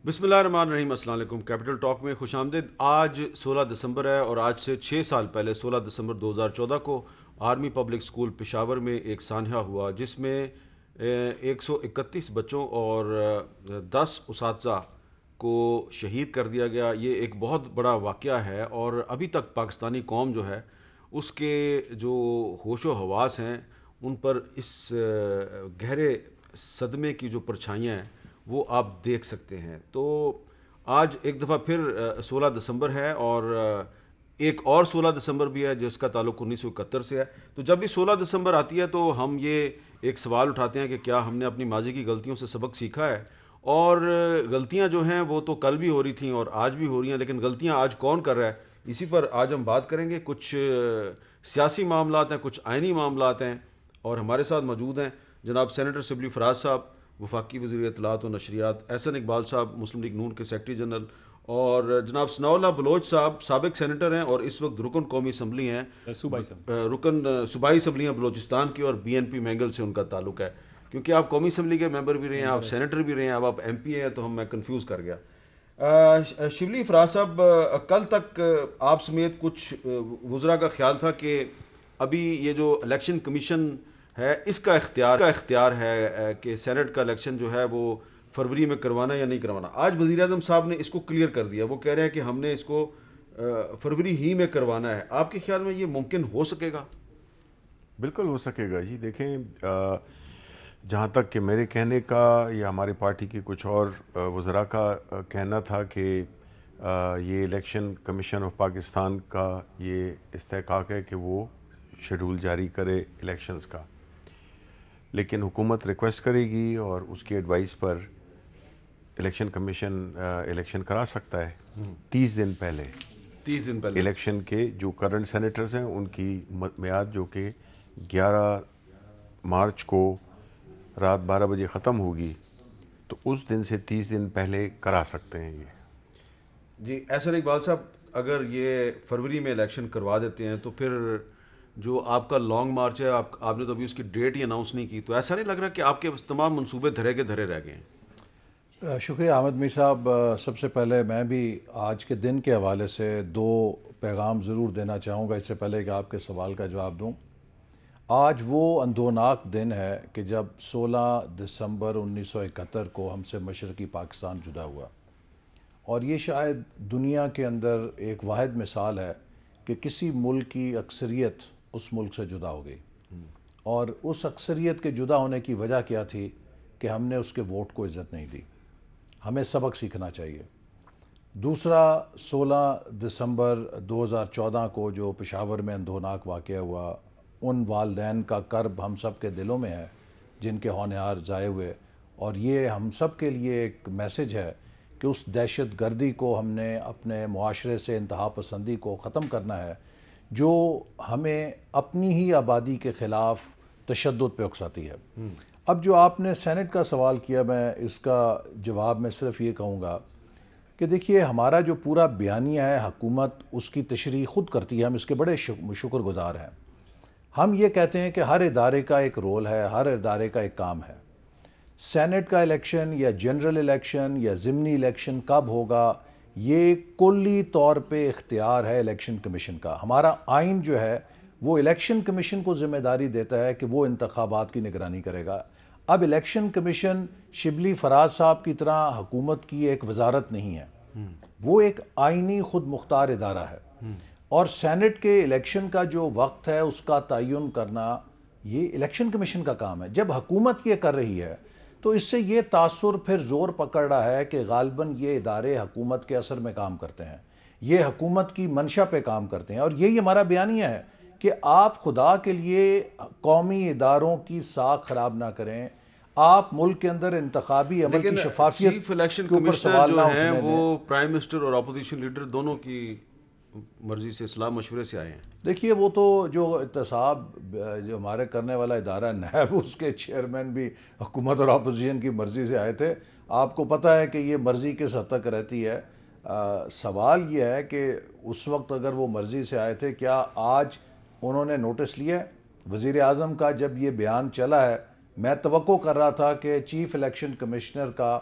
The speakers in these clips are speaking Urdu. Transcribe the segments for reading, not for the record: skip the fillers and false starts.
بسم اللہ الرحمن الرحیم۔ السلام علیکم۔ کیپٹل ٹاک میں خوش آمدید۔ آج 16 دسمبر ہے اور آج سے 6 سال پہلے 16 دسمبر 2014 کو آرمی پبلک اسکول پشاور میں ایک سانحہ ہوا جس میں 131 بچوں اور 10 اساتذہ کو شہید کر دیا گیا۔ یہ ایک بہت بڑا واقعہ ہے اور ابھی تک پاکستانی قوم جو ہے اس کے جو ہوش و حواس ہیں ان پر اس گہرے صدمے کی جو پرچھائیاں ہیں وہ آپ دیکھ سکتے ہیں۔ تو آج ایک دفعہ پھر 16 دسمبر ہے اور ایک اور 16 دسمبر بھی ہے جس کا تعلق 1971 سے ہے۔ تو جب بھی 16 دسمبر آتی ہے تو ہم یہ ایک سوال اٹھاتے ہیں کہ کیا ہم نے اپنی ماضی کی غلطیوں سے سبق سیکھا ہے، اور غلطیاں جو ہیں وہ تو کل بھی ہو رہی تھیں اور آج بھی ہو رہی ہیں، لیکن غلطیاں آج کون کر رہا ہے اسی پر آج ہم بات کریں گے۔ کچھ سیاسی معاملات ہیں، کچھ آئینی معاملات ہیں، اور ہمارے ساتھ موجود ہیں جناب سینیٹر شبلی فراز صاحب، وفاقی وزیر اطلاعات و نشریات، احسن اقبال صاحب مسلم لیگ نون کے سیکرٹری جنرل، اور جناب ثناء اللہ بلوچ صاحب سابق سینیٹر ہیں اور اس وقت رکن قومی اسمبلی ہیں، رکن صوبائی اسمبلی ہیں بلوچستان کی، اور بی این پی مینگل سے ان کا تعلق ہے، کیونکہ آپ قومی اسمبلی کے ممبر بھی رہے ہیں، آپ سینیٹر بھی رہے ہیں، اب آپ ایم پی ہیں، تو میں کنفیوز کر گیا۔ شبلی فراز صاحب، کل تک آپ سمیت کچھ وزراء کا خیال تھا کہ ابھی یہ جو الیکشن کمیشن ہے اس کا اختیار ہے کہ سینٹ کا الیکشن جو ہے وہ فروری میں کروانا یا نہیں کروانا۔ آج وزیر اعظم صاحب نے اس کو کلیئر کر دیا، وہ کہہ رہے ہیں کہ ہم نے اس کو فروری ہی میں کروانا ہے۔ آپ کے خیال میں یہ ممکن ہو سکے گا؟ بالکل ہو سکے گا جی۔ دیکھیں، جہاں تک کہ میرے کہنے کا یا ہماری پارٹی کے کچھ اور وزراء کا کہنا تھا کہ یہ الیکشن کمیشن آف پاکستان کا یہ استحقاق ہے کہ وہ شیڈول جاری کرے الیکشنز کا، لیکن حکومت ریکویسٹ کرے گی اور اس کی ایڈوائس پر الیکشن کمیشن الیکشن کرا سکتا ہے 30 دن پہلے الیکشن کے۔ جو کرنٹ سینیٹرز ہیں ان کی میعاد جو کہ 11 مارچ کو رات 12 بجے ختم ہوگی، تو اس دن سے 30 دن پہلے کرا سکتے ہیں یہ۔ جی احسن اقبال صاحب، اگر یہ فروری میں الیکشن کروا دیتے ہیں تو پھر جو آپ کا لانگ مارچ ہے، آپ نے تو ابھی اس کی ڈیٹ ہی اناؤنس نہیں کی، تو ایسا نہیں لگ رہا کہ آپ کے تمام منصوبے دھرے کے دھرے رہ گئے ہیں؟ شکریہ احمد میر صاحب۔ سب سے پہلے میں بھی آج کے دن کے حوالے سے 2 پیغام ضرور دینا چاہوں گا اس سے پہلے کہ آپ کے سوال کا جواب دوں۔ آج وہ اندوناک دن ہے کہ جب 16 دسمبر 1971 کو ہم سے مشرقی پاکستان جدا ہوا، اور یہ شاید دنیا کے اندر ایک واحد مثال ہے کہ کسی ملک کی اکثریت اس ملک سے جدا ہو گئی، اور اس اکثریت کے جدا ہونے کی وجہ کیا تھی کہ ہم نے اس کے ووٹ کو عزت نہیں دی۔ ہمیں سبق سیکھنا چاہیے۔ دوسرا، 16 دسمبر 2014 کو جو پشاور میں اندھوناک واقعہ ہوا، ان والدین کا کرب ہم سب کے دلوں میں ہے جن کے ہونہار ضائع ہوئے، اور یہ ہم سب کے لیے ایک میسج ہے کہ اس دہشت گردی کو ہم نے اپنے معاشرے سے، انتہا پسندی کو ختم کرنا ہے جو ہمیں اپنی ہی آبادی کے خلاف تشدد پہ اکساتی ہے۔ اب جو آپ نے سینٹ کا سوال کیا، میں اس کا جواب میں صرف یہ کہوں گا کہ دیکھیے، ہمارا جو پورا بیانیہ ہے، حکومت اس کی تشریح خود کرتی ہے، ہم اس کے بڑے شکر گزار ہیں۔ ہم یہ کہتے ہیں کہ ہر ادارے کا ایک رول ہے، ہر ادارے کا ایک کام ہے۔ سینٹ کا الیکشن یا جنرل الیکشن یا ضمنی الیکشن کب ہوگا، یہ کلی طور پہ اختیار ہے الیکشن کمیشن کا۔ ہمارا آئین جو ہے وہ الیکشن کمیشن کو ذمہ داری دیتا ہے کہ وہ انتخابات کی نگرانی کرے گا۔ اب الیکشن کمیشن شبلی فراز صاحب کی طرح حکومت کی ایک وزارت نہیں ہے، وہ ایک آئینی خود مختار ادارہ ہے، اور سینٹ کے الیکشن کا جو وقت ہے اس کا تعین کرنا یہ الیکشن کمیشن کا کام ہے۔ جب حکومت یہ کر رہی ہے تو اس سے یہ تاثر پھر زور پکڑ رہا ہے کہ غالباً یہ ادارے حکومت کے اثر میں کام کرتے ہیں، یہ حکومت کی منشا پہ کام کرتے ہیں، اور یہی ہمارا بیانیہ ہے کہ آپ خدا کے لیے قومی اداروں کی ساکھ خراب نہ کریں، آپ ملک کے اندر انتخابی عمل کی شفافیت چیف الیکشن کے اوپر کمشنر سوال نہ جو ہیں اٹھنے دیں۔ وہ پرائم منسٹر اور اپوزیشن لیڈر دونوں کی مرضی سے، صلاح مشورے سے آئے ہیں۔ دیکھیے، وہ تو جو احتساب جو ہمارے کرنے والا ادارہ ہے نیب، اس کے چیئرمین بھی حکومت اور اپوزیشن کی مرضی سے آئے تھے۔ آپ کو پتہ ہے کہ یہ مرضی کس حد تک رہتی ہے۔ سوال یہ ہے کہ اس وقت اگر وہ مرضی سے آئے تھے، کیا آج انہوں نے نوٹس لیا؟ وزیر اعظم کا جب یہ بیان چلا ہے، میں توقع کر رہا تھا کہ چیف الیکشن کمشنر کا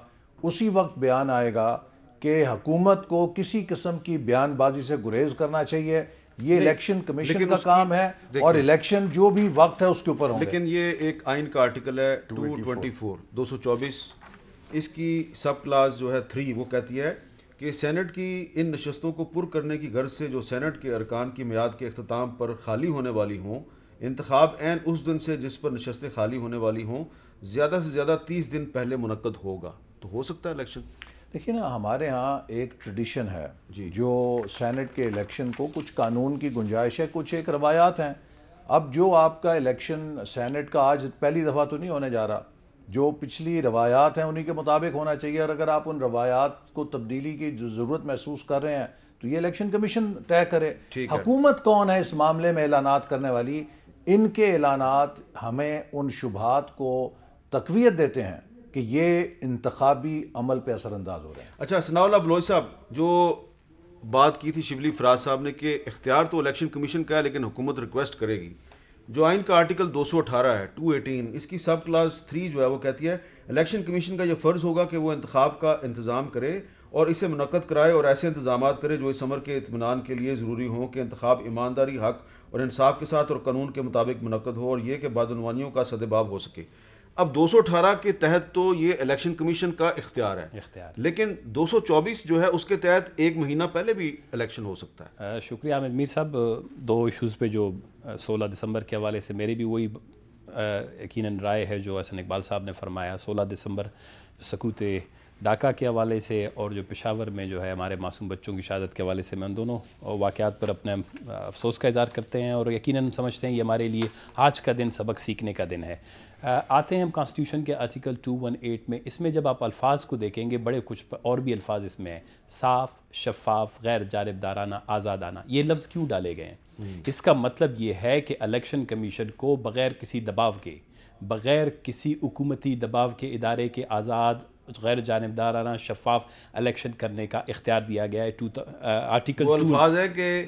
اسی وقت بیان آئے گا کہ حکومت کو کسی قسم کی بیان بازی سے گریز کرنا چاہیے. یہ الیکشن کمیشن کا کام ہے اور الیکشن جو بھی وقت ہے اس کے اوپر ہوں گے. لیکن یہ ایک آئین کا آرٹیکل ہے 224 اس کی سب کلاس جو ہے 3 وہ کہتی ہے کہ سینٹ کی ان نشستوں کو پر کرنے کی غرض سے جو سینٹ کے ارکان کی میعاد کے اختتام پر خالی ہونے والی ہوں، انتخاب عین اس دن سے جس پر نشستیں خالی ہونے والی ہوں زیادہ سے زیادہ 30 دن پہلے منعقد ہوگا. تو ہو سکتا ہے الیکشن. دیکھیے نا، ہمارے ہاں ایک ٹریڈیشن ہے جو سینٹ کے الیکشن کو کچھ قانون کی گنجائش ہے، کچھ ایک روایات ہیں. اب جو آپ کا الیکشن سینٹ کا آج پہلی دفعہ تو نہیں ہونے جا رہا، جو پچھلی روایات ہیں انہی کے مطابق ہونا چاہیے. اور اگر آپ ان روایات کو تبدیلی کی جو ضرورت محسوس کر رہے ہیں تو یہ الیکشن کمیشن طے کرے. حکومت کون ہے اس معاملے میں اعلانات کرنے والی؟ ان کے اعلانات ہمیں ان شبہات کو تقویت دیتے ہیں کہ یہ انتخابی عمل پہ اثر انداز ہو رہے ہیں. اچھا، ثناء اللہ بلوچ صاحب، جو بات کی تھی شبلی فراز صاحب نے کہ اختیار تو الیکشن کمیشن کا ہے لیکن حکومت ریکویسٹ کرے گی. جو آئین کا آرٹیکل 218 ہے 218 اس کی سب کلاس 3 جو ہے وہ کہتی ہے الیکشن کمیشن کا یہ فرض ہوگا کہ وہ انتخاب کا انتظام کرے اور اسے منعقد کرائے اور ایسے انتظامات کرے جو اس امر کے اطمینان کے لیے ضروری ہوں کہ انتخاب ایمانداری، حق اور انصاف کے ساتھ اور قانون کے مطابق منعقد ہو اور یہ کہ بدعنوانیوں کا سدباب ہو سکے. اب 218 کے تحت تو یہ الیکشن کمیشن کا اختیار ہے، لیکن 224 جو ہے اس کے تحت ایک مہینہ پہلے بھی الیکشن ہو سکتا ہے. شکریہ حامد میر صاحب. 2 ایشوز پہ جو 16 دسمبر کے حوالے سے میری بھی وہی یقیناً رائے ہے جو حسن اقبال صاحب نے فرمایا. 16 دسمبر سکوت ڈھاکہ کے حوالے سے اور جو پشاور میں جو ہے ہمارے معصوم بچوں کی شہادت کے حوالے سے میں ان دونوں واقعات پر اپنے افسوس کا اظہار کرتے ہیں اور یقیناً سمجھتے ہیں یہ ہمارے لیے آج کا دن سبق سیکھنے کا دن ہے. آتے ہیں ہم کانسٹیٹیوشن کے آرٹیکل 218 میں. اس میں جب آپ الفاظ کو دیکھیں گے بڑے کچھ اور بھی الفاظ اس میں ہیں. صاف، شفاف، غیر جانبدارانہ، آزادانہ. یہ لفظ کیوں ڈالے گئے ہیں؟ اس کا مطلب یہ ہے کہ الیکشن کمیشن کو بغیر کسی دباؤ کے، بغیر کسی حکومتی دباؤ کے ادارے کے آزاد، غیر جانبدارانہ، شفاف الیکشن کرنے کا اختیار دیا گیا ہے. آرٹیکل 2 الفاظ ہے کہ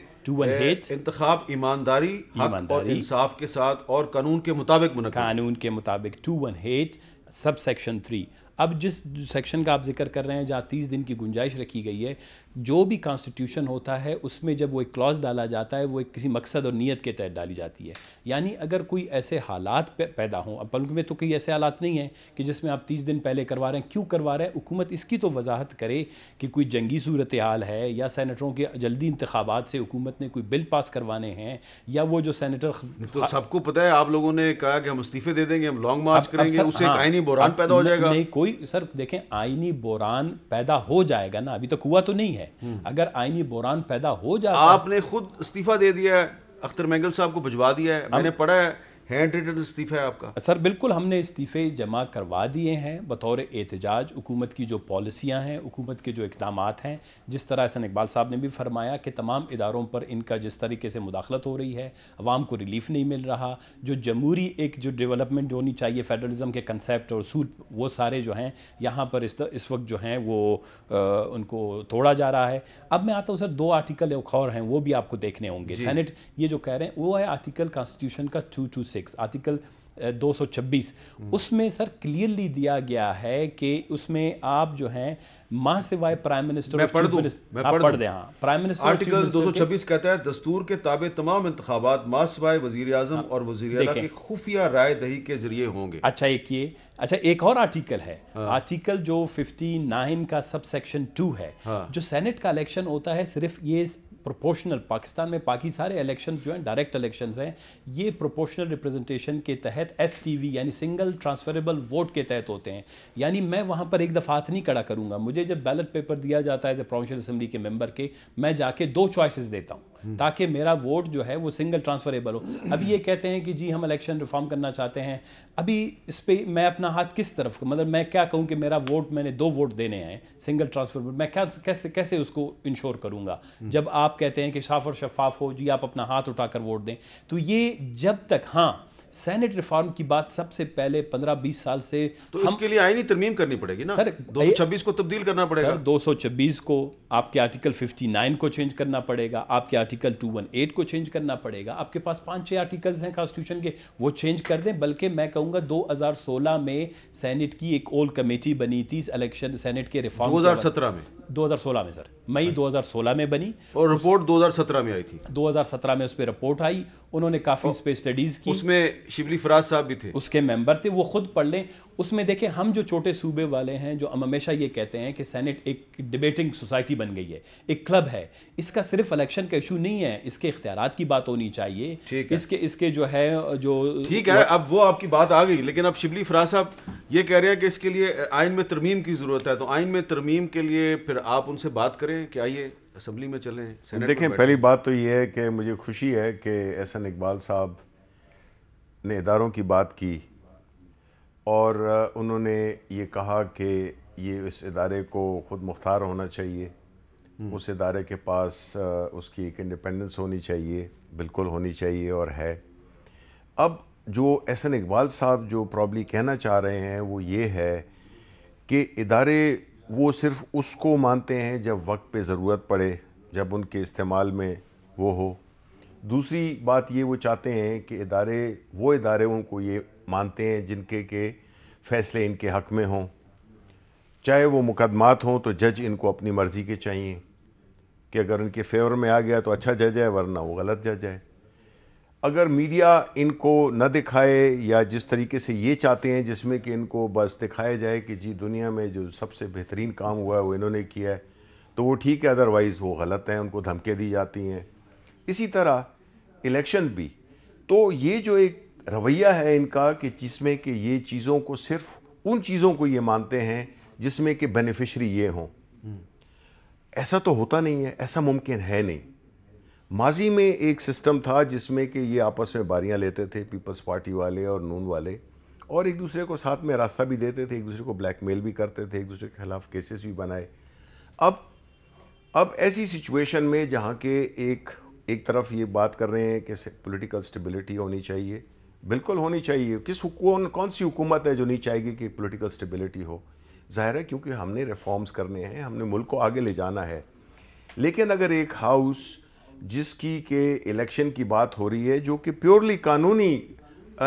انتخاب ایمانداری، حق اور انصاف کے ساتھ اور قانون کے مطابق منعقد. قانون کے مطابق 218 سب سیکشن 3. اب جس سیکشن کا آپ ذکر کر رہے ہیں جہاں 30 دن کی گنجائش رکھی گئی ہے، جو بھی کانسٹیٹیوشن ہوتا ہے اس میں جب وہ ایک کلاز ڈالا جاتا ہے وہ ایک کسی مقصد اور نیت کے تحت ڈالی جاتی ہے. یعنی اگر کوئی ایسے حالات پیدا ہوں، اب ملک میں تو کوئی ایسے حالات نہیں ہیں کہ جس میں آپ 30 دن پہلے کروا رہے ہیں. کیوں کروا رہے ہیں؟ حکومت اس کی تو وضاحت کرے کہ کوئی جنگی صورتحال ہے یا سینیٹروں کے جلدی انتخابات سے حکومت نے کوئی بل پاس کروانے ہیں یا وہ جو سینیٹر. تو سب کو پتہ ہے آپ لوگوں نے کہا کہ ہم استعفے دے دیں گے، ہم لانگ مارچ کریں گے، اس سے ایک آئینی بحران پیدا ہو جائے گا. نہیں کوئی سر دیکھیں آئینی بحران پیدا ہو جائے گا نا، ابھی تک ہوا تو نہیں ہے. اگر آئینی بحران پیدا ہو جاتا ہے، آپ نے خود استعفیٰ دے دیا ہے، اختر مینگل صاحب کو بھجوا دیا ہے، میں نے پڑھا ہے، ہینڈ ریٹن استعفیٰ ہے آپ کا. سر بالکل ہم نے استعفے جمع کروا دیے ہیں بطور احتجاج. حکومت کی جو پالیسیاں ہیں، حکومت کے جو اقدامات ہیں، جس طرح حسن اقبال صاحب نے بھی فرمایا کہ تمام اداروں پر ان کا جس طریقے سے مداخلت ہو رہی ہے، عوام کو ریلیف نہیں مل رہا، جو جمہوری ایک جو ڈیولپمنٹ ہونی چاہیے، فیڈرلزم کے کنسیپٹ اور اصول، وہ سارے جو ہیں یہاں پر اس وقت جو ہیں وہ ان کو توڑا جا رہا ہے. اب میں آتا ہوں سر 2 آرٹیکل ایک اور ہیں، وہ بھی آپ کو دیکھنے ہوں گے. سینٹ یہ جو کہہ رہے ہیں وہ ہے آرٹیکل کانسٹیٹیوشن کا 226 آرٹیکل 226. اس میں سر کلیئرلی دیا گیا ہے کہ اس میں آپ جو ہیں ماں سوائے پرائم منسٹر، میں پڑھ دوں پڑھ دیں. ہاں، پرائم منسٹر آرٹیکل 226 کہتا ہے دستور کے تابع تمام انتخابات ماں سوائے وزیر اعظم اور وزیر اعلیٰ کی خفیہ رائے دہی کے ذریعے ہوں گے. اچھا ایک اور آرٹیکل ہے، آرٹیکل جو 59 کا سب سیکشن 2 ہے. جو سینٹ کا الیکشن ہوتا ہے صرف یہ پروپورشنل، پاکستان میں باقی سارے الیکشن جو ہیں ڈائریکٹ الیکشنز ہیں، یہ پروپورشنل ریپرزنٹیشن کے تحت STV یعنی سنگل ٹرانسفریبل ووٹ کے تحت ہوتے ہیں. یعنی میں وہاں پر ایک دفعہ ہاتھ نہیں کھڑا کروں گا. مجھے جب بیلٹ پیپر دیا جاتا ہے ایز اے پروونشل اسمبلی کے ممبر کے، میں جا کے 2 چوائسز دیتا ہوں تاکہ میرا ووٹ جو ہے وہ سنگل ٹرانسفریبل ہو. ابھی یہ کہتے ہیں کہ جی ہم الیکشن ریفارم کرنا چاہتے ہیں. ابھی اس پہ میں اپنا ہاتھ کس طرف، مطلب میں کیا کہوں کہ میرا ووٹ، میں نے 2 ووٹ دینے ہیں سنگل ٹرانسفریبل، میں کیسے اس کو انشور کروں گا جب آپ کہتے ہیں کہ صاف اور شفاف ہو، جی آپ اپنا ہاتھ اٹھا کر ووٹ دیں. تو یہ جب تک، ہاں سینٹ ریفارم کی بات سب سے پہلے 15-20 سال سے تو اس کے لیے آئینی ترمیم کرنی پڑے گی نا سر 226 کو تبدیل کرنا پڑے گا سر 226 کو آپ کے آرٹیکل 59 کو چینج کرنا پڑے گا آپ کے آرٹیکل 218 کو چینج کرنا پڑے گا آپ کے پاس 5-6 آرٹیکلز ہیں کانسٹیٹیوشن کے وہ چینج کر دیں بلکہ میں کہوں گا 2016 میں سینٹ کی ایک اول کمیٹی بنی تھی الیکشن سینٹ کے ریفارم 2017 میں 2016 میں سر مئی 2016 میں بنی اور رپورٹ 2017 میں آئی تھی 2017 میں اس پہ رپورٹ آئی انہوں نے کافی اس پہ اسٹڈیز کی اس میں شبلی فراز صاحب بھی تھے اس کے ممبر تھے وہ خود پڑھ لیں اس میں دیکھیں ہم جو چھوٹے صوبے والے ہیں جو ہم ہمیشہ یہ کہتے ہیں کہ سینٹ ایک ڈیبیٹنگ سوسائٹی بن گئی ہے ایک کلب ہے اس کا صرف الیکشن کا ایشو نہیں ہے اس کے اختیارات کی بات ہونی چاہیے اس کے جو ہے جو ٹھیک ہے اب وہ آپ کی بات آ گئی لیکن اب شبلی فراز صاحب یہ کہہ رہے ہیں کہ اس کے لیے آئین میں ترمیم کی ضرورت ہے تو آئین میں ترمیم کے لیے پھر آپ ان سے بات کریں کہ آئیے اسمبلی میں چلیں دیکھیں پہلی بات تو یہ ہے کہ مجھے خوشی ہے کہ احسن اقبال صاحب نے اداروں کی بات کی اور انہوں نے یہ کہا کہ یہ اس ادارے کو خود مختار ہونا چاہیے اس ادارے کے پاس اس کی ایک انڈیپینڈنس ہونی چاہیے بالکل ہونی چاہیے اور ہے اب جو احسن اقبال صاحب جو پرابلی کہنا چاہ رہے ہیں وہ یہ ہے کہ ادارے وہ صرف اس کو مانتے ہیں جب وقت پہ ضرورت پڑے جب ان کے استعمال میں وہ ہو دوسری بات یہ وہ چاہتے ہیں کہ وہ ادارے ان کو یہ مانتے ہیں جن کے فیصلے ان کے حق میں ہوں چاہے وہ مقدمات ہوں تو جج ان کو اپنی مرضی کے چاہیے کہ اگر ان کے فیور میں آ گیا تو اچھا جج ہے ورنہ وہ غلط جج ہے اگر میڈیا ان کو نہ دکھائے یا جس طریقے سے یہ چاہتے ہیں جس میں کہ ان کو بس دکھایا جائے کہ جی دنیا میں جو سب سے بہترین کام ہوا ہے وہ انہوں نے کیا ہے تو وہ ٹھیک ہے ادروائز وہ غلط ہیں ان کو دھمکیں دی جاتی ہیں اسی طرح الیکشن بھی تو یہ جو ایک رویہ ہے ان کا کہ جس میں کہ یہ چیزوں کو صرف ان چیزوں کو یہ مانتے ہیں جس میں کہ بینیفیشری یہ ہوں ایسا تو ہوتا نہیں ہے ایسا ممکن ہے نہیں ماضی میں ایک سسٹم تھا جس میں کہ یہ آپس میں باریاں لیتے تھے پیپلز پارٹی والے اور نون والے اور ایک دوسرے کو ساتھ میں راستہ بھی دیتے تھے ایک دوسرے کو بلیک میل بھی کرتے تھے ایک دوسرے کے خلاف کیسز بھی بنائے اب ایسی سچویشن میں جہاں کہ ایک طرف یہ بات کر رہے ہیں کہ پولیٹیکل سٹیبلٹی ہونی چاہیے بالکل ہونی چاہیے کون سی حکومت ہے جو نہیں چاہے گی کہ پولیٹیکل سٹیبلٹی ہو ظاہر ہے کیونکہ ہم نے ریفارمز کرنے ہیں ہم نے ملک کو آگے لے جانا ہے لیکن اگر ایک ہاؤس جس کی کہ الیکشن کی بات ہو رہی ہے جو کہ پیورلی قانونی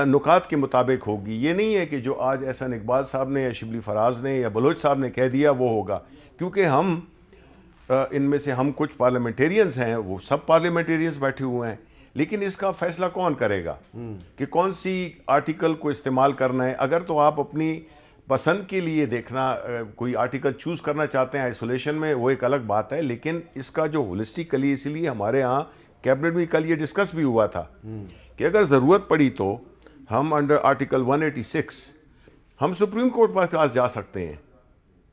نکات کے مطابق ہوگی یہ نہیں ہے کہ جو آج احسن اقبال صاحب نے یا شبلی فراز نے یا بلوچ صاحب نے کہہ دیا وہ ہوگا کیونکہ ہم ان میں سے ہم کچھ پارلیمنٹیرینز ہیں وہ سب پارلیمنٹیرینز بیٹھے ہوئے ہیں لیکن اس کا فیصلہ کون کرے گا کہ کون سی آرٹیکل کو استعمال کرنا ہے اگر تو آپ اپنی پسند کے لیے دیکھنا کوئی آرٹیکل چوز کرنا چاہتے ہیں آئسولیشن میں وہ ایک الگ بات ہے لیکن اس کا جو ہولسٹیکلی اسی لیے ہمارے ہاں کیبنٹ میں کل یہ ڈسکس بھی ہوا تھا کہ اگر ضرورت پڑی تو ہم انڈر آرٹیکل 186 ہم سپریم کورٹ کے پاس جا سکتے ہیں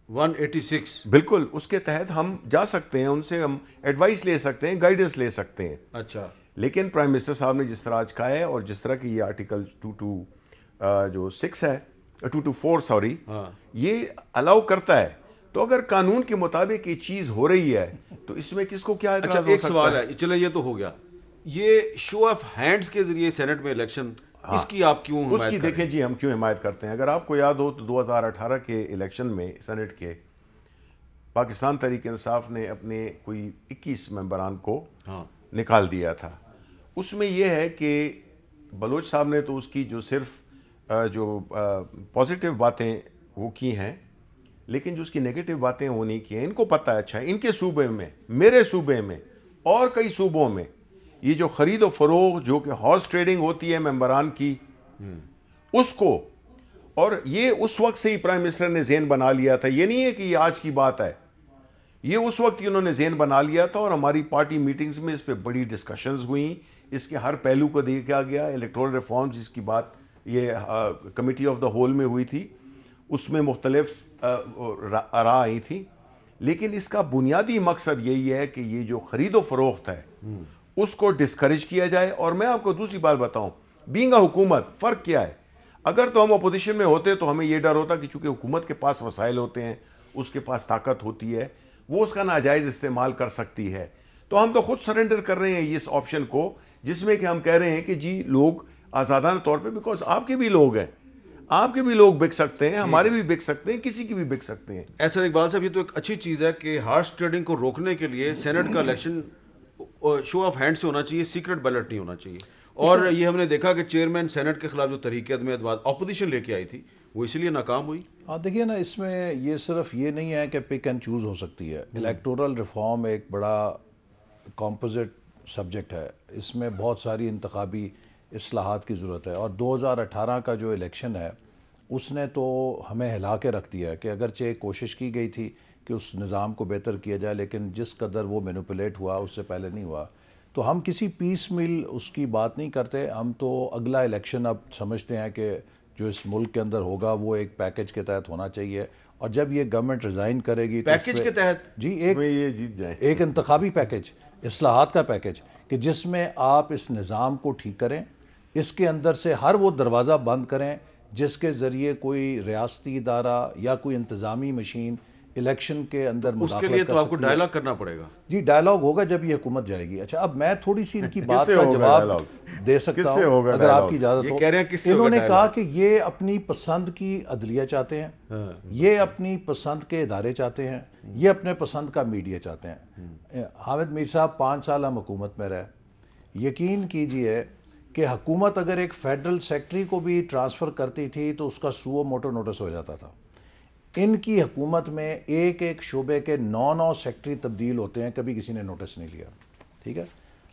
186 بالکل اس کے تحت ہم جا سکتے ہیں ان سے ہم ایڈوائس لے سکتے ہیں گائیڈنس لے سکتے ہیں اچھا لیکن پرائم منسٹر صاحب نے جس طرح آج کہا ہے اور جس طرح کی یہ آرٹیکل 226 ہے 224 سوری یہ الاؤ کرتا ہے تو اگر قانون کے مطابق یہ چیز ہو رہی ہے تو اس میں کس کو کیا اعتراض ہو سکتا ہے ایک سوال ہے چلے یہ تو ہو گیا یہ شو آف ہینڈز کے ذریعے سینٹ میں الیکشن اس کی آپ کیوں حمایت اس کی دیکھیں جی ہم کیوں حمایت کرتے ہیں اگر آپ کو یاد ہو تو 2018 کے الیکشن میں سینٹ کے پاکستان تحریک انصاف نے اپنے کوئی 21 ممبران کو نکال دیا تھا اس میں یہ ہے کہ بلوچ صاحب نے تو اس کی جو صرف جو پازیٹیو باتیں وہ کی ہیں لیکن جو اس کی نیگیٹو باتیں وہ نہیں کی ہیں ان کو پتہ ہے اچھا ان کے صوبے میں میرے صوبے میں اور کئی صوبوں میں یہ جو خرید و فروغ جو کہ ہارس ٹریڈنگ ہوتی ہے ممبران کی اس کو اور یہ اس وقت سے ہی پرائم منسٹر نے ذہن بنا لیا تھا یہ نہیں ہے کہ یہ آج کی بات ہے یہ اس وقت ہی انہوں نے ذہن بنا لیا تھا اور ہماری پارٹی میٹنگز میں اس پہ بڑی ڈسکشنز ہوئیں اس کے ہر پہلو کو دیکھا گیا الیکٹورل ریفارم جس کی بات یہ کمیٹی آف دا ہول میں ہوئی تھی اس میں مختلف آراء آئی تھیں لیکن اس کا بنیادی مقصد یہی ہے کہ یہ جو خرید و فروخت ہے اس کو ڈسکریج کیا جائے اور میں آپ کو دوسری بات بتاؤں بینگ اے حکومت فرق کیا ہے اگر تو ہم اپوزیشن میں ہوتے تو ہمیں یہ ڈر ہوتا کہ چونکہ حکومت کے پاس وسائل ہوتے ہیں اس کے پاس طاقت ہوتی ہے وہ اس کا ناجائز استعمال کر سکتی ہے تو ہم تو خود سرنڈر کر رہے ہیں اس آپشن کو جس میں کہ ہم کہہ رہے ہیں کہ جی لوگ آزادانہ طور پہ, بیکاز آپ کے بھی لوگ ہیں, آپ کے بھی لوگ بک سکتے ہیں, ہمارے بھی بک سکتے ہیں, کسی کی بھی بک سکتے ہیں. ایسا اقبال صاحب, یہ تو ایک اچھی چیز ہے کہ ہارس ٹریڈنگ کو روکنے کے لیے سینٹ کا الیکشن شو آف ہینڈ سے ہونا چاہیے, سیکرٹ بیلٹ نہیں ہونا چاہیے. اور یہ ہم نے دیکھا کہ چیئرمین سینٹ کے خلاف جو طریقے اپوزیشن لے کے آئی تھی وہ اسی لیے ناکام ہوئی. ہاں دیکھیے نا, اس میں یہ صرف یہ نہیں ہے کہ پک اینڈ چوز ہو سکتی ہے. الیکٹورل ریفارم ایک بڑا کمپوزٹ سبجیکٹ ہے, اس میں بہت ساری انتخابی اصلاحات کی ضرورت ہے. اور 2018 کا جو الیکشن ہے اس نے تو ہمیں ہلا کے رکھ دیا ہے کہ اگرچہ کوشش کی گئی تھی کہ اس نظام کو بہتر کیا جائے, لیکن جس قدر وہ مینوپولیٹ ہوا اس سے پہلے نہیں ہوا. تو ہم کسی پیس میل اس کی بات نہیں کرتے, ہم تو اگلا الیکشن اب سمجھتے ہیں کہ جو اس ملک کے اندر ہوگا وہ ایک پیکج کے تحت ہونا چاہیے. اور جب یہ گورنمنٹ ریزائن کرے گی پیکج کے تحت, جی یہ جیت جائے, ایک انتخابی پیکج, اصلاحات کا پیکج, کہ جس میں آپ اس نظام کو ٹھیک کریں, اس کے اندر سے ہر وہ دروازہ بند کریں جس کے ذریعے کوئی ریاستی ادارہ یا کوئی انتظامی مشین الیکشن کے اندر مداخلت کر سکتی ہے. اس کے لیے تو آپ کو ڈائلاگ کرنا پڑے گا. جی ڈائلاگ ہوگا جب یہ حکومت جائے گی. اچھا اب میں تھوڑی سی ان کی بات کا جواب دے سکتا ہوں اگر آپ کی اجازت ہو. انہوں نے کہا کہ یہ اپنی پسند کی عدلیہ چاہتے ہیں, یہ اپنی پسند کے ادارے چاہتے ہیں, یہ اپنے پسند کا میڈیا چاہتے ہیں. حامد میر صاحب 5 سال ہم حکومت میں رہے, یقین کیجئے کہ حکومت اگر ایک فیڈرل سیکٹری کو بھی ٹرانسفر کرتی تھی تو اس کا سو موٹو نوٹس ہو جاتا تھا. ان کی حکومت میں ایک ایک شعبے کے 9 سیکٹری تبدیل ہوتے ہیں, کبھی کسی نے نوٹس نہیں لیا. ٹھیک ہے,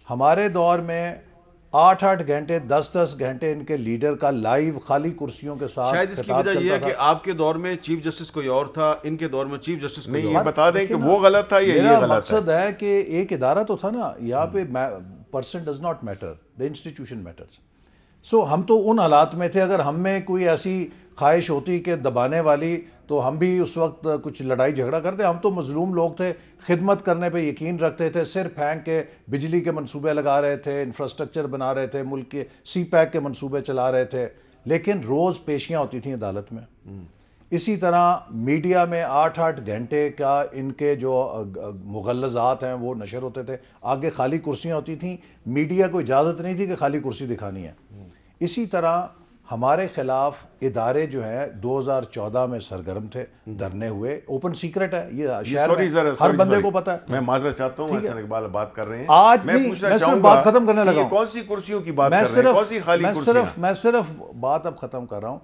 ہمارے دور میں 8 گھنٹے 10 گھنٹے ان کے لیڈر کا لائیو خالی کرسیوں کے ساتھ شاید اس کی وجہ یہ ہے کہ آپ کے دور میں چیف جسٹس کوئی اور تھا, ان کے دور میں چیف جسٹس کوئی اور. یہ بتا دیں کہ وہ غلط تھا یا یہ غلط ہے. میرا مقصد ہے کہ ایک ادارہ تو تھا نا, یہاں پہ person does not matter, the institution matters. So ہم تو ان حالات میں تھے, اگر ہم میں کوئی ایسی خواہش ہوتی کہ دبانے والی تو ہم بھی اس وقت کچھ لڑائی جھگڑا کرتے. ہم تو مظلوم لوگ تھے, خدمت کرنے پہ یقین رکھتے تھے, سر پھینک کے بجلی کے منصوبے لگا رہے تھے, انفراسٹرکچر بنا رہے تھے, ملک کے سی پیک کے منصوبے چلا رہے تھے, لیکن روز پیشیاں ہوتی تھیں عدالت میں. اسی طرح میڈیا میں 8 گھنٹے کا ان کے جو مغلظات ہیں وہ نشر ہوتے تھے, آگے خالی کرسیاں ہوتی تھیں, میڈیا کو اجازت نہیں تھی کہ خالی کرسی دکھانی ہے. اسی طرح ہمارے خلاف ادارے جو ہیں 2014 میں سرگرم تھے, دھرنے ہوئے, اوپن سیکرٹ ہے یہ شہر میں, ہر بندے کو پتا ہے. میں معذرت چاہتا ہوں, حسن اقبال بات کر رہے ہیں. آج بھی میں صرف بات ختم کرنے لگا ہوں. کون سی کرسیوں کی بات کر رہے ہیں, کون سی خالی کرسیاں؟ میں صرف بات اب ختم کر رہا ہوں.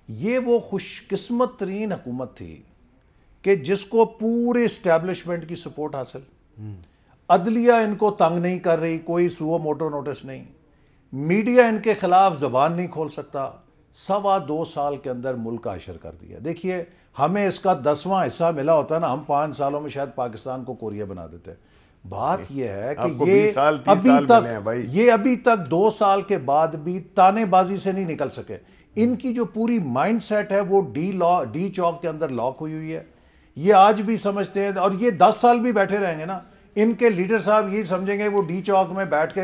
یہ وہ خوش قسمت ترین حکومت تھی کہ جس کو پورے اسٹیبلشمنٹ کی سپورٹ حاصل, عدلیہ ان کو تنگ نہیں کر رہی, کوئی سو موٹو نوٹس نہیں, میڈیا ان کے خلاف زبان نہیں کھول سکتا. 2.25 سال کے اندر ملک کا عشر کر دیا. دیکھیے ہمیں اس کا 10واں حصہ ملا ہوتا ہے نا, ہم 5 سالوں میں شاید پاکستان کو کوریا بنا دیتے. بات یہ ہے کہ یہ ابھی تک 2 سال کے بعد بھی تانے بازی سے نہیں نکل سکے. ان کی جو پوری مائنڈ سیٹ ہے وہ ڈی چوک کے اندر لاک ہوئی ہے. یہ آج بھی سمجھتے ہیں, اور یہ 10 سال بھی بیٹھے رہیں گے نا, ان کے لیڈر صاحب یہی سمجھیں گے وہ ڈی چوک میں بیٹھ کے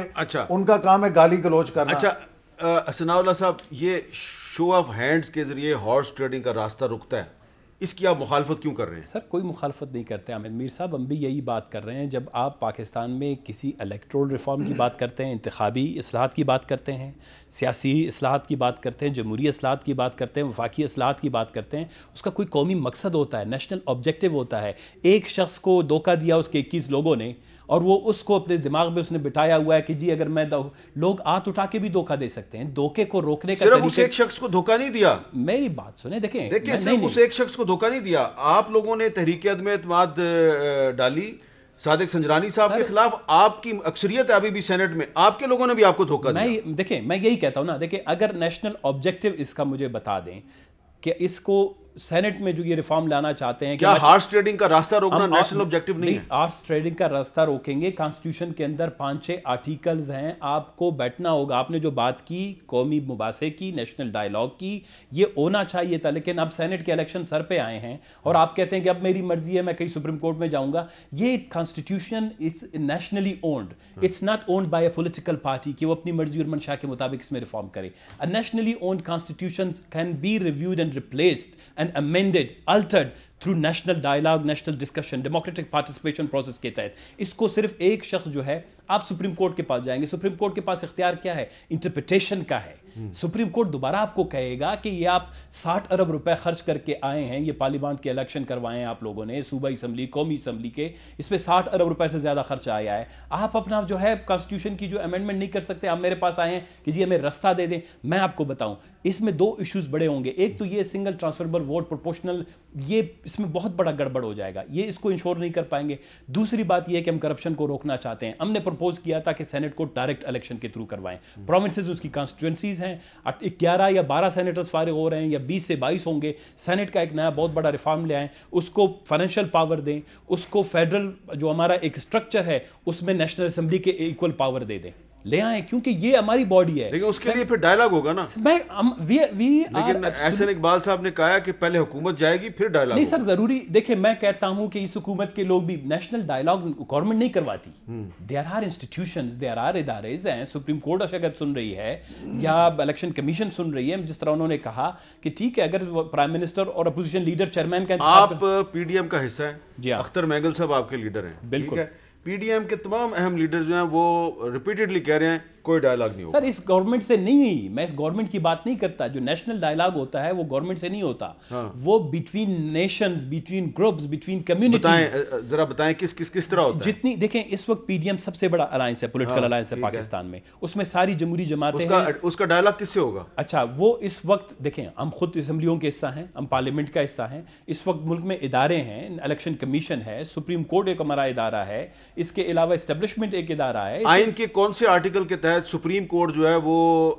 ان کا کام ہے گالی گلوچ کرنا. اچھا ثناء اللہ صاحب, یہ شو آف ہینڈز کے ذریعے ہارس ٹریڈنگ کا راستہ رکتا ہے, اس کی آپ مخالفت کیوں کر رہے ہیں؟ سر کوئی مخالفت نہیں کرتے حامد میر صاحب, ہم بھی یہی بات کر رہے ہیں. جب آپ پاکستان میں کسی الیکٹورل ریفارم کی بات کرتے ہیں, انتخابی اصلاحات کی بات کرتے ہیں, سیاسی اصلاحات کی بات کرتے ہیں, جمہوری اصلاحات کی بات کرتے ہیں, وفاقی اصلاحات کی بات کرتے ہیں, اس کا کوئی قومی مقصد ہوتا ہے, نیشنل آبجیکٹیو ہوتا ہے. ایک شخص کو دھوکہ دیا اس کے 21 لوگوں نے, اور وہ اس کو اپنے دماغ میں اس نے بٹھایا ہوا ہے کہ جی اگر میں لوگ ہاتھ اٹھا کے بھی دھوکہ دے سکتے ہیں. دھوکے کو روکنے کا صرف اس ایک شخص کو دھوکہ نہیں دیا. میری بات سنیں, دیکھیں صرف اس ایک شخص کو دھوکہ نہیں دیا. آپ لوگوں نے تحریک عدم اعتماد ڈالی صادق سنجرانی صاحب کے خلاف, آپ کی اکثریت ہے ابھی بھی سینٹ میں, آپ کے لوگوں نے بھی آپ کو دھوکہ دیا. دیکھیں میں یہی کہتا ہوں نا, دیکھیں اگر نیشنل آبجیکٹیو اس کا مجھے بتا دیں کہ اس کو سینٹ میں جو یہ ریفارم لانا چاہتے ہیں, کیا ہارس ٹریڈنگ کا راستہ روکنا نیشنل آبجیکٹیو نہیں ہے؟ ہارس ٹریڈنگ کا راستہ روکیں گے. کانسٹیٹیوشن کے اندر 5-6 آرٹیکلز ہیں, آپ کو بیٹھنا ہوگا. آپ نے جو بات کی قومی مباحثے کی, نیشنل ڈائیلاگ کی, یہ ہونا چاہیے تھا. لیکن اب سینٹ کے الیکشن سر پہ آئے ہیں اور آپ کہتے ہیں کہ اب میری مرضی ہے, میں کہیں سپریم کورٹ میں جاؤں گا. یہ constitution it's nationally owned, it's not owned by a political party کہ وہ اپنی مرضی اور منشا کے مطابق اس میں ریفارم کرے. A nationally owned constitution can be reviewed and replaced and amended, altered through national dialogue, national discussion, democratic participation process کے تحت. اس کو صرف ایک شخص جو ہے آپ سپریم کورٹ کے پاس جائیں گے, سپریم کورٹ کے پاس اختیار کیا ہے؟ انٹرپریٹیشن کا ہے. سپریم کورٹ دوبارہ آپ کو کہے گا کہ یہ آپ 60 ارب روپے خرچ کر کے آئے ہیں, یہ پارلیمنٹ کے الیکشن کروائے ہیں آپ لوگوں نے, صوبائی اسمبلی, قومی اسمبلی کے, اس میں 60 ارب روپے سے زیادہ خرچ آیا ہے. آپ اپنا جو ہے کانسٹیٹیوشن کی جو امینڈمنٹ نہیں کر سکتے, آپ میرے پاس آئے ہیں کہ جی ہمیں رستہ دے دیں. میں آپ کو بتاؤں اس میں 2 ایشوز بڑے ہوں گے. ایک تو یہ سنگل ٹرانسفربل ووٹ پروپورشنل, یہ اس میں بہت بڑا گڑبڑ ہو جائے گا, یہ اس کو انشور نہیں کر پائیں گے. دوسری بات یہ ہے کہ ہم کرپشن کو روکنا چاہتے ہیں. ہم نے پرپوز کیا تھا کہ سینٹ کو ڈائریکٹ الیکشن کے تھرو کروائیں. پروونسز اس کی کانسٹیٹوئنسیز ہیں, 11 یا 12 سینیٹرز فارغ ہو رہے ہیں, یا 20 سے 22 ہوں گے. سینٹ کا ایک نیا بہت بڑا ریفارم لے آئیں, اس کو فائنینشیل پاور دیں, اس کو فیڈرل جو ہمارا ایک اسٹرکچر ہے اس میں نیشنل اسمبلی کے ایکول پاور دے دیں, لے آئیں, کیونکہ یہ ہماری باڈی ہے. لیکن اس کے لیے پھر ڈائلاگ ہوگا نا. لیکن احسن اقبال صاحب نے کہا کہ پہلے حکومت جائے گی پھر ڈائلاگ. نہیں سر, ضروری دیکھیں, میں کہتا ہوں کہ اس حکومت کے لوگ بھی نیشنل ڈائلاگ گورنمنٹ نہیں کرواتی. There are institutions, there are ادارز ہیں. سپریم کورٹ اگر سن رہی ہے یا الیکشن کمیشن سن رہی ہے, جس طرح انہوں نے کہا کہ ٹھیک ہے اگر پرائم منسٹر اور اپوزیشن لیڈر چیئرمین کا آپ پی ڈی ایم کا حصہ ہیں, جی اختر مینگل صاحب آپ کے لیڈر ہیں. بالکل. پی ڈی ایم کے تمام اہم لیڈر جو ہیں وہ ریپیٹڈلی کہہ رہے ہیں کوئی ڈائلاگ نہیں ہوگا. سر اس گورنمنٹ سے نہیں, میں اس گورنمنٹ کی بات نہیں کرتا. جو نیشنل ڈائلاگ ہوتا ہے وہ گورنمنٹ سے نہیں ہوتا, وہ between nations, between groups, between communities. ذرا بتائیں کس طرح ہوتا ہے. جتنی دیکھیں اس وقت پی ڈی ایم سب سے بڑا الائنس ہے, پولیٹیکل الائنس ہے پاکستان میں, اس میں ساری جمہوری جماعتیں ہیں. اس کا ڈائلاگ کس سے ہوگا؟ اچھا, وہ اس وقت دیکھیں ہم خود اسمبلیوں کے حصہ ہیں, ہم پارلیمنٹ کا حصہ ہیں. اس وقت ملک میں ادارے ہیں, الیکشن کمیشن ہے, سپریم کورٹ ایک ہمارا ادارہ ہے, اس کے علاوہ اسٹیبلشمنٹ ایک ادارہ ہے. آئین کے کون سے آرٹیکل کے تحت سپریم کورٹ جو ہے وہ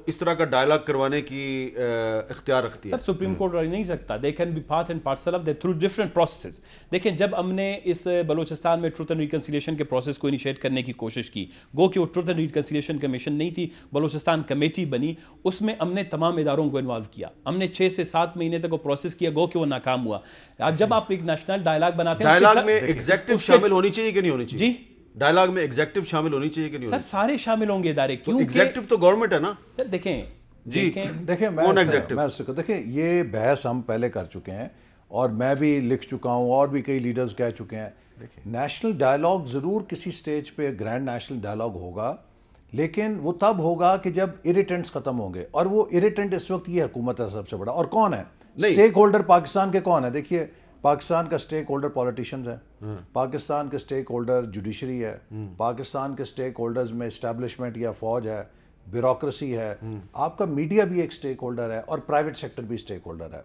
اس طرح کا ڈائلاگ کروانے کی اختیار رکھتی ہے؟ سر سپریم کورٹ رہ نہیں سکتا. they can be part and parcel of through different processes. دیکھیں جب ہم نے اس بلوچستان میں ٹروتھ اینڈ ریکنسیلیشن کے پروسیس کو انیشیٹ کرنے کی کوشش کی, گو کہ وہ ٹروتھ اینڈ ریکنسیلیشن کمیشن نہیں تھی, بلوچستان کمیٹی بنی, اس میں ہم نے تمام اداروں کو انوالو کیا. ہم نے 6 سے 7 مہینے تک وہ پروسیس کیا, گو کہ وہ ناکام ہوا. جب آپ ایک نیشنل ڈائلاگ بناتے ہیں, ڈائلاگ میں ایگزیکٹو شامل ہونی چاہیے کہ نہیں ہونی چاہیے؟ جی, ڈائلاگ میں ایگزیکٹو شامل ہونی چاہیے کہ نہیں؟ سر سارے شامل ہوں گے ادارے, کیونکہ ایگزیکٹو تو گورنمنٹ ہے نا. دیکھیں دیکھیں میں یہ بحث ہم پہلے کر چکے ہیں, اور میں بھی لکھ چکا ہوں, اور بھی کئی لیڈرز کہہ چکے ہیں. نیشنل ڈائلاگ ضرور کسی سٹیج پہ گرینڈ نیشنل ڈائلاگ ہوگا, لیکن وہ تب ہوگا کہ جب اریٹنٹس ختم ہوں گے, اور وہ اریٹنٹ اس وقت یہ حکومت ہے سب سے بڑا. اور کون ہے اسٹیک ہولڈر پاکستان کے؟ کون ہے؟ دیکھیے, پاکستان کا اسٹیک ہولڈر پولیٹیشنز ہیں, پاکستان کے اسٹیک ہولڈر جوڈیشری ہے, پاکستان کے اسٹیک ہولڈرز میں اسٹیبلشمنٹ یا فوج ہے, بیوروکریسی ہے, آپ کا میڈیا بھی ایک اسٹیک ہولڈر ہے, اور پرائیویٹ سیکٹر بھی اسٹیک ہولڈر ہے,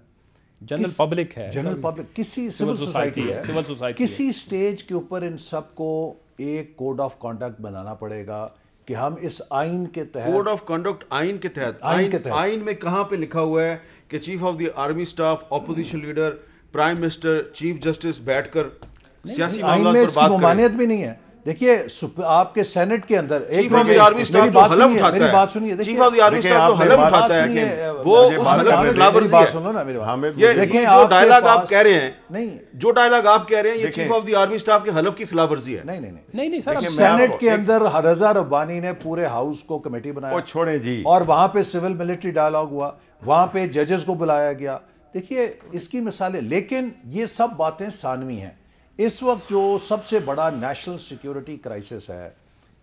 جنرل پبلک ہے, جنرل پبلک, کسی سول سوسائٹی ہے. کسی سٹیج کے اوپر ان سب کو ایک کوڈ آف کانڈکٹ بنانا پڑے گا کہ ہم اس آئین کے تحت. کوڈ آف کنڈکٹ آئین کے تحت, آئین میں کہاں پہ لکھا ہوا ہے کہ chief of the army staff, opposition leader, prime minister, chief justice بیٹھ کر سیاسی معاملات پر بات کریں؟ ممانعت بھی نہیں ہے. دیکھیے آپ کے سینٹ کے اندر chief of the army staff جو حلف اٹھاتا ہے, بات سنیے, chief of the army staff جو حلف اٹھاتا ہے کہ وہ اس حلف کی خلاف ورزی ہے. یہ جو ڈائلاگ آپ کہہ رہے ہیں, نہیں جو ڈائلاگ آپ کہہ رہے ہیں, یہ chief of the army staff کے حلف کی خلاف ورزی ہے. نہیں سر, سینٹ کے اندر رضا ربانی نے پورے ہاؤس کو کمیٹی بنایا, چھوڑیں جی, اور وہاں پہ سول ملٹری ڈائلاگ ہوا, وہاں پہ ججز کو بلایا گیا. دیکھیے اس کی مثالیں, لیکن یہ سب باتیں ثانوی ہیں. اس وقت جو سب سے بڑا نیشنل سیکیورٹی کرائسس ہے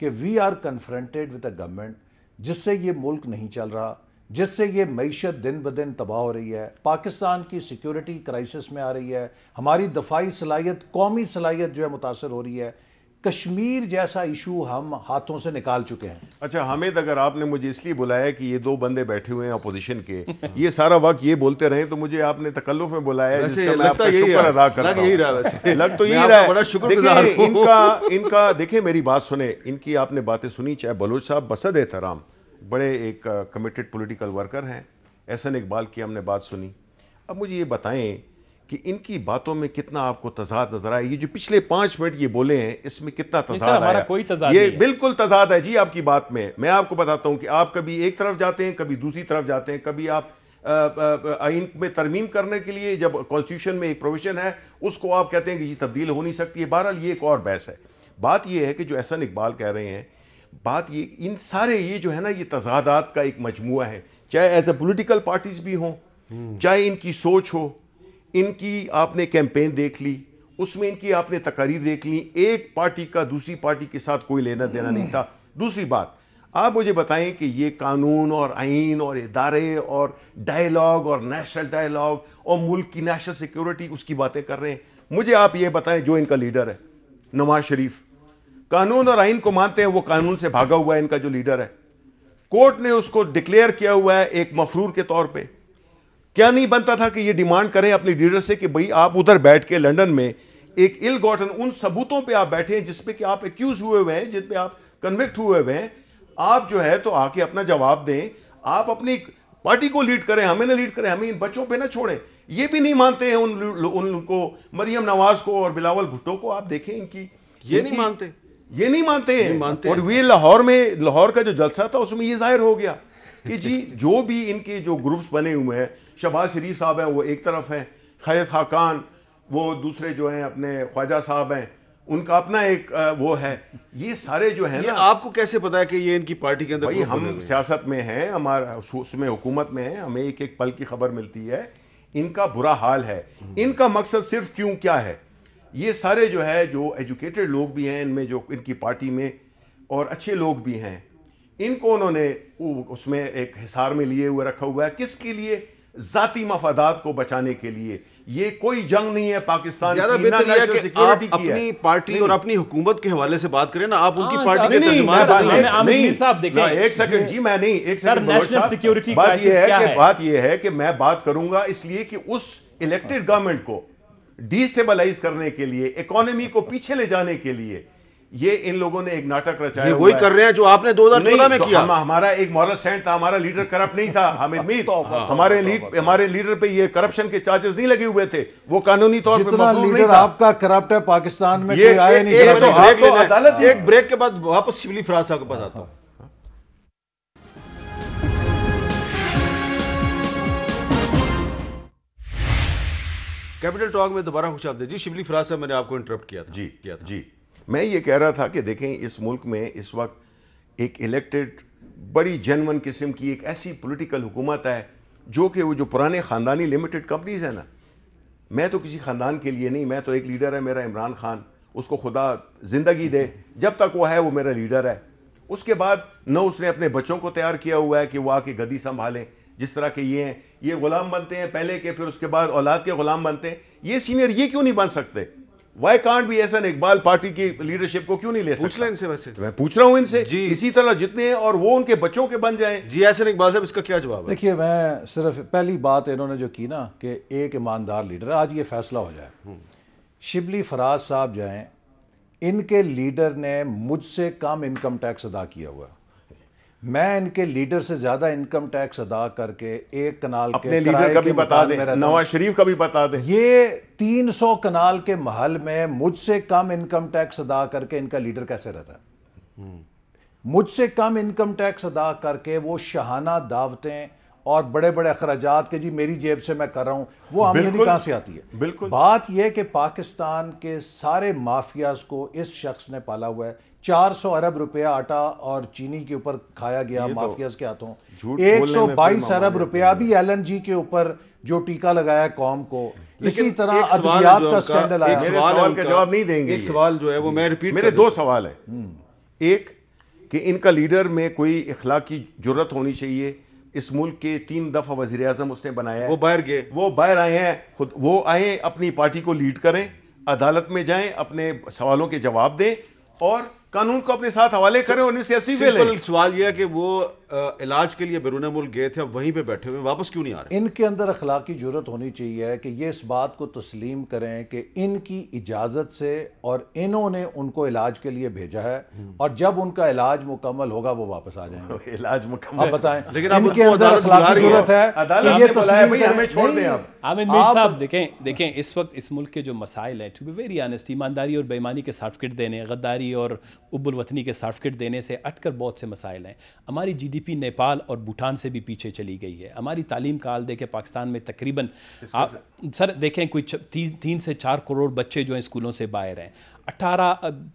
کہ we are confronted with a government جس سے یہ ملک نہیں چل رہا, جس سے یہ معیشت دن بدن تباہ ہو رہی ہے, پاکستان کی سیکیورٹی کرائسس میں آ رہی ہے, ہماری دفاعی صلاحیت, قومی صلاحیت جو ہے متاثر ہو رہی ہے. کشمیر جیسا ایشو ہم ہاتھوں سے نکال چکے ہیں. اچھا حامد, اگر آپ نے مجھے اس لیے بلایا کہ یہ 2 بندے بیٹھے ہوئے ہیں اپوزیشن کے, یہ سارا وقت یہ بولتے رہے, تو مجھے آپ نے تکلف میں بلایا ہے, جس کا میں آپ کا شکر ادا کرتا ہوں. لگ تو یہی رہا ہے, بڑا شکر گزار ہوں. ان کا دیکھیں میری بات سنیں, ان کی آپ نے باتیں سنی, چاہے بلوچ صاحب بصد احترام بڑے ایک کمیٹڈ پولیٹیکل ورکر ہیں, احسن اقبال کی ہم نے بات سنی. اب مجھے یہ بتائیں کہ ان کی باتوں میں کتنا آپ کو تضاد نظر آیا؟ یہ جو پچھلے 5 منٹ یہ بولے ہیں, اس میں کتنا تضاد آیا؟ یہ بالکل تضاد ہے جی آپ کی بات میں. میں آپ کو بتاتا ہوں کہ آپ کبھی ایک طرف جاتے ہیں, کبھی دوسری طرف جاتے ہیں, کبھی آپ آئین میں ترمیم کرنے کے لیے جب کانسٹیٹیوشن میں ایک پروویژن ہے اس کو آپ کہتے ہیں کہ یہ تبدیل ہو نہیں سکتی ہے. بہرحال یہ ایک اور بحث ہے. بات یہ ہے کہ جو احسن اقبال کہہ رہے ہیں, بات یہ ان سارے یہ جو ہے نا, یہ تضادات کا ایک مجموعہ ہے, چاہے ایز اے پولیٹیکل پارٹیز بھی ہوں, چاہے ان کی سوچ ہو, ان کی آپ نے کیمپین دیکھ لی, اس میں ان کی آپ نے تقاریر دیکھ لی, ایک پارٹی کا دوسری پارٹی کے ساتھ کوئی لینا دینا نہیں تھا. دوسری بات, آپ مجھے بتائیں کہ یہ قانون اور آئین اور ادارے اور ڈائیلاگ اور نیشنل ڈائیلاگ اور ملک کی نیشنل سیکیورٹی اس کی باتیں کر رہے ہیں. مجھے آپ یہ بتائیں, جو ان کا لیڈر ہے نواز شریف, قانون اور آئین کو مانتے ہیں, وہ قانون سے بھاگا ہوا ہے ان کا جو لیڈر ہے. کورٹ نے اس کو ڈکلیئر کیا ہوا ہے ایک مفرور کے طور پہ. کیا نہیں بنتا تھا کہ یہ ڈیمانڈ کریں اپنے لیڈر سے کہ بھئی آپ ادھر بیٹھ کے لنڈن میں ایک ال گوٹن ان ثبوتوں پہ آپ بیٹھے ہیں جس پہ کہ آپ ایکیوز ہوئے ہوئے ہیں, جن پہ آپ کنوکٹ ہوئے ہوئے ہیں, آپ جو ہے تو آ کے اپنا جواب دیں, آپ اپنی پارٹی کو لیڈ کریں, ہمیں نہ لیڈ کریں, ہمیں ان بچوں پہ نہ چھوڑیں. یہ بھی نہیں مانتے ہیں ان کو, مریم نواز کو اور بلاول بھٹو کو آپ دیکھیں ان کی, یہ نہیں مانتے, یہ نہیں مانتے ہیں. اور وہ لاہور کا جو جلسہ تھا اس میں یہ ظاہر ہو گیا کہ جی جو بھی ان کے جو گروپس بنے ہوئے ہیں, شہباز شریف صاحب ہیں وہ ایک طرف ہیں, خالد خاقان وہ دوسرے جو ہیں اپنے خواجہ صاحب ہیں, ان کا اپنا ایک وہ ہے, یہ سارے جو ہیں نا. آپ کو کیسے پتا ہے کہ یہ ان کی پارٹی کے اندر؟ بھائی ہم سیاست میں ہیں, ہمارا اس میں حکومت میں ہیں, ہمیں ایک ایک پل کی خبر ملتی ہے. ان کا برا حال ہے. ان کا مقصد صرف کیوں کیا ہے, یہ سارے جو ہے جو ایجوکیٹڈ لوگ بھی ہیں ان میں, جو ان کی پارٹی میں اور اچھے لوگ بھی ہیں, ان کو انہوں نے اس میں ایک حصار میں لیے ہوئے رکھا ہوا ہے. کس کے لیے؟ ذاتی مفادات کو بچانے کے لیے. یہ کوئی جنگ نہیں ہے پاکستان زیادہ کی, بہتر یہ ہے کہ آپ کی اپنی پارٹی اور اپنی حکومت کے حوالے سے بات کریں نا, آپ ان کی پارٹی کے ترجمان نہیں. ایک سیکنڈ جی, میں نہیں, ایک سیکنڈ, بات یہ ہے کہ میں بات کروں گا اس لیے کہ اس الیکٹڈ گورنمنٹ کو ڈی اسٹیبلائز کرنے کے لیے, اکانومی کو پیچھے لے جانے کے لیے یہ ان لوگوں نے ایک ناٹک رچایا. یہ وہی کر رہے ہیں جو آپ نے 2014 میں کیا. ہمارا ایک مورل سٹینڈ تھا, ہمارا لیڈر کرپٹ نہیں تھا. حامد میر, ہمارے لیڈر پہ یہ کرپشن کے چارجز نہیں لگے ہوئے تھے, وہ قانونی طور پہ جتنا لیڈر آپ کا کرپٹ ہے پاکستان میں کوئی آئے نہیں. ایک بریک کے بعد واپس شبلی فراز صاحب کے پاس آتا ہوں. کیپٹل ٹاک میں دوبارہ خوش آمدید. جی شبلی فراز صاحب, میں نے آپ کو انٹرپٹ کیا تھا. جی میں یہ کہہ رہا تھا کہ دیکھیں اس ملک میں اس وقت ایک الیکٹڈ بڑی جنون قسم کی ایک ایسی پولیٹیکل حکومت ہے جو کہ وہ جو پرانے خاندانی لمیٹڈ کمپنیز ہیں نا, میں تو کسی خاندان کے لیے نہیں, میں تو ایک لیڈر ہے میرا عمران خان, اس کو خدا زندگی دے, جب تک وہ ہے وہ میرا لیڈر ہے. اس کے بعد نہ اس نے اپنے بچوں کو تیار کیا ہوا ہے کہ وہ آ کے گدی سنبھالیں, جس طرح کہ یہ ہیں, یہ غلام بنتے ہیں پہلے کے, پھر اس کے بعد اولاد کے غلام بنتے ہیں. یہ سینئر یہ کیوں نہیں بن سکتے؟ وائی کانٹ بھی احسن اقبال پارٹی کی لیڈرشپ کو کیوں نہیں لے سکتا؟ پوچھ لیں ان سے. ویسے میں پوچھ رہا ہوں ان سے, اسی طرح جتنے ہیں اور وہ ان کے بچوں کے بن جائیں. جی احسن اقبال صاحب, اس کا کیا جواب ہے؟ دیکھیے میں صرف پہلی بات انہوں نے جو کی نا کہ ایک ایماندار لیڈر, آج یہ فیصلہ ہو جائے. شبلی فراز صاحب جائیں, ان کے لیڈر نے مجھ سے کم انکم ٹیکس ادا کیا ہوا ہے. میں ان کے لیڈر سے زیادہ انکم ٹیکس ادا کر کے ایک کنال کے اپنے لیڈر کا بھی بتا دیں, نواز شریف کا بھی بتا دیں. یہ 300 کنال کے محل میں مجھ سے کم انکم ٹیکس ادا کر کے ان کا لیڈر کیسے رہتا ہے؟ مجھ سے کم انکم ٹیکس ادا کر کے وہ شاہانہ دعوتیں اور بڑے بڑے اخراجات کے جی میری جیب سے میں کر رہا ہوں, وہ آمدنی کہاں سے آتی ہے؟ بالکل. بات یہ کہ پاکستان کے سارے مافیاز کو اس شخص نے پالا ہوا ہے. 400 ارب روپیہ آٹا اور چینی کے اوپر کھایا گیا مافیاز کے ہاتھوں. 122 ارب روپیہ بھی ایل این جی کے اوپر جو ٹیکہ لگایا قوم کو. اسی طرح ادویات کا سکینڈل آیا. میرے سوال کا جواب نہیں دیں گے. ایک سوال جو ہے وہ میں ریپیٹ, میرے دو سوال ہیں. ایک کہ ان کا لیڈر میں کوئی اخلاقی جرت ہونی چاہیے. اس ملک کے 3 دفعہ وزیر اعظم اس نے بنایا ہے, وہ باہر گئے, وہ باہر آئے ہیں, خود وہ آئیں اپنی پارٹی کو لیڈ کریں, عدالت میں جائیں, اپنے سوالوں کے جواب دیں اور قانون کو اپنے ساتھ حوالے کریں اور انہیں سیاسی پہ لیں. سمپل سوال یہ ہے کہ وہ علاج کے لیے بیرون ملک گئے تھے, اب وہیں پہ بیٹھے ہوئے, واپس کیوں نہیں آ رہے؟ ان کے اندر اخلاقی جرت ہونی چاہیے کہ یہ اس بات کو تسلیم کریں کہ ان کی اجازت سے اور انہوں نے ان کو علاج کے لیے بھیجا ہے, اور جب ان کا علاج مکمل ہوگا وہ واپس آ جائیں گے. علاج مکمل, آپ بتائیں لیکن ان کے اندر اخلاقی جرت ہے کہ یہ تسلیم کریں. ہمیں چھوڑ دیں. عامر میر صاحب دیکھیں اس وقت اس ملک کے جو مسائل ہیں, ٹو بی ویری آنیسٹ, ایمانداری اور بےایمانی کے سرٹیفکیٹ دینے, غداری اور حب الوطنی کے سرٹیفکیٹ دینے سے ہٹ کر بہت سے مسائل ہیں. ہماری جی ڈی پی نیپال اور بھوٹان سے بھی پیچھے چلی گئی ہے. ہماری تعلیم کا حال دیکھیں, پاکستان میں تقریباً سر دیکھیں کوئی 3 سے 4 کروڑ بچے جو ہیں اسکولوں سے باہر ہیں. 18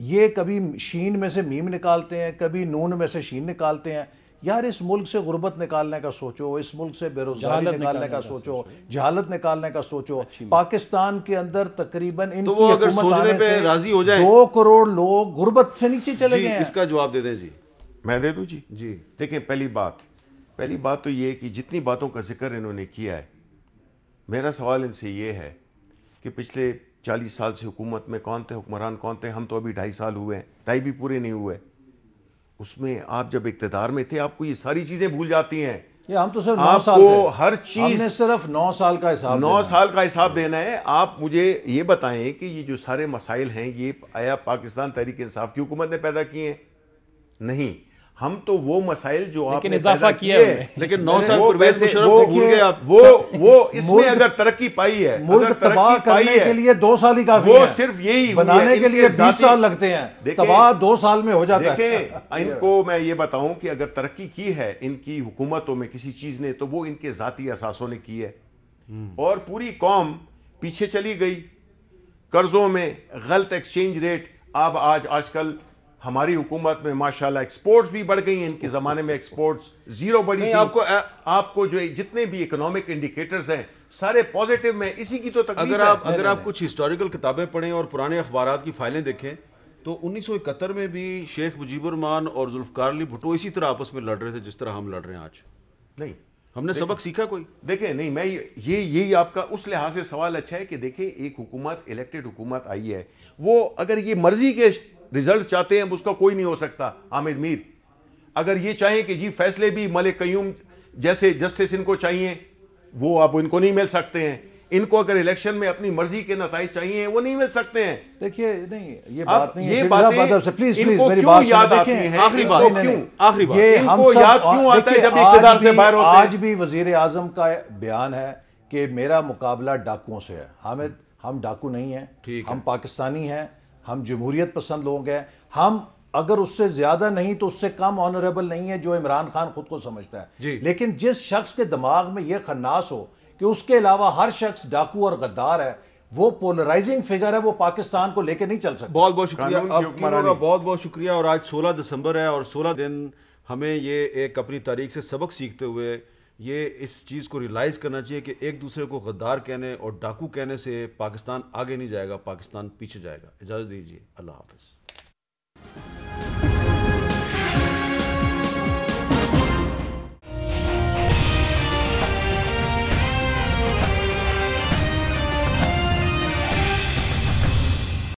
یہ کبھی شین میں سے میم نکالتے ہیں، کبھی نون میں سے شین نکالتے ہیں. یار اس ملک سے غربت نکالنے کا سوچو، اس ملک سے بے روزگاری نکالنے کا سوچو، جہالت نکالنے کا سوچو. پاکستان کے اندر تقریباً ان کی حکومت آنے سے 2 کروڑ لوگ غربت سے نیچے چلے گئے ہیں. اس کا جواب دے دیں جی. میں دے دوں جی. جی دیکھیں پہلی بات تو یہ ہے کہ جتنی باتوں کا ذکر انہوں نے کیا ہے، میرا سوال ان سے یہ ہے کہ پچھلے 40 سال سے حکومت میں کون تھے، حکمران کون تھے؟ ہم تو ابھی 2.5 سال ہوئے ہیں، 2.5 بھی پورے نہیں ہوئے. اس میں آپ جب اقتدار میں تھے آپ کو یہ ساری چیزیں بھول جاتی ہیں. ہم تو صرف 9 سال تھے، ہر چیز ہم نے صرف 9 سال کا حساب 9 سال کا حساب دینا ہے. آپ مجھے یہ بتائیں کہ یہ جو سارے مسائل ہیں یہ آیا پاکستان تحریک انصاف کی حکومت نے پیدا کیے ہیں؟ نہیں. ہم تو وہ مسائل جو آپ نے اضافہ کیا ہے، لیکن 9 سال پرویز مشرف کو بھول گئے آپ. وہ اس میں اگر ترقی پائی ہے، ملک تباہ کرنے کے لیے 2 سال ہی کافی ہے. وہ صرف یہی بنانے کے لیے 20 سال لگتے ہیں، تباہ 2 سال میں ہو جاتا ہے. دیکھیں ان کو میں یہ بتاؤں کہ اگر ترقی کی ہے ان کی حکومتوں میں کسی چیز نے تو وہ ان کے ذاتی اثاثوں نے کی ہے. اور پوری قوم پیچھے چلی گئی قرضوں میں، غلط ایکسچینج ریٹ. آج کل ہماری حکومت میں ماشاءاللہ ایکسپورٹس بھی بڑھ گئی ہیں. ان کے زمانے میں ایکسپورٹس 0 بڑھی تھی. آپ کو جو جتنے بھی اکنامک انڈیکیٹرز ہیں سارے پوزیٹیو میں، اسی کی تو تکلیف ہے. اگر آپ کچھ ہسٹوریکل کتابیں پڑھیں اور پرانے اخبارات کی فائلیں دیکھیں تو 1971 میں بھی شیخ مجیب الرحمان اور ذوالفقار علی بھٹو اسی طرح آپس میں لڑ رہے تھے جس طرح ہم لڑ رہے ہیں آج. نہیں، ہم نے سبق سیکھا کوئی؟ دیکھیں نہیں، میں یہی آپ کا اس لحاظ سے سوال اچھا ہے کہ دیکھیں ایک حکومت الیکٹڈ حکومت آئی ہے، وہ اگر یہ مرضی کے ریزلٹ چاہتے ہیں اس کا کوئی نہیں ہو سکتا. حامد میر اگر یہ چاہیں کہ جی فیصلے بھی ملک قیوم جیسے جسٹس ان کو چاہیے وہ اب ان کو نہیں مل سکتے ہیں. ان کو اگر الیکشن میں اپنی مرضی کے نتائج چاہیے وہ نہیں مل سکتے ہیں. دیکھیے نہیں یہ بات نہیں ہے، یہ باتیں پلیز میری بات یاد آتی ہیں. آخری بات یہ ہم کو یاد کیوں آتا ہے جب اقتدار سے باہر ہوتے ہیں؟ آج بھی وزیر اعظم کا بیان ہے کہ میرا مقابلہ ڈاکوؤں سے ہے. حامد ہم ڈاکو نہیں ہیں، ہم پاکستانی ہیں، ہم جمہوریت پسند لوگ ہیں. ہم اگر اس سے زیادہ نہیں تو اس سے کم آنریبل نہیں ہے جو عمران خان خود کو سمجھتا ہے. لیکن جس شخص کے دماغ میں یہ خناس ہو کہ اس کے علاوہ ہر شخص ڈاکو اور غدار ہے، وہ پولرائزنگ فگر ہے، وہ پاکستان کو لے کے نہیں چل سکتا. بہت بہت شکریہ آپ تینوں کا، بہت بہت شکریہ. اور آج 16 دسمبر ہے اور 16 دن ہمیں یہ ایک اپنی تاریخ سے سبق سیکھتے ہوئے یہ اس چیز کو ریلائز کرنا چاہیے کہ ایک دوسرے کو غدار کہنے اور ڈاکو کہنے سے پاکستان آگے نہیں جائے گا، پاکستان پیچھے جائے گا. اجازت دیجیے، اللہ حافظ.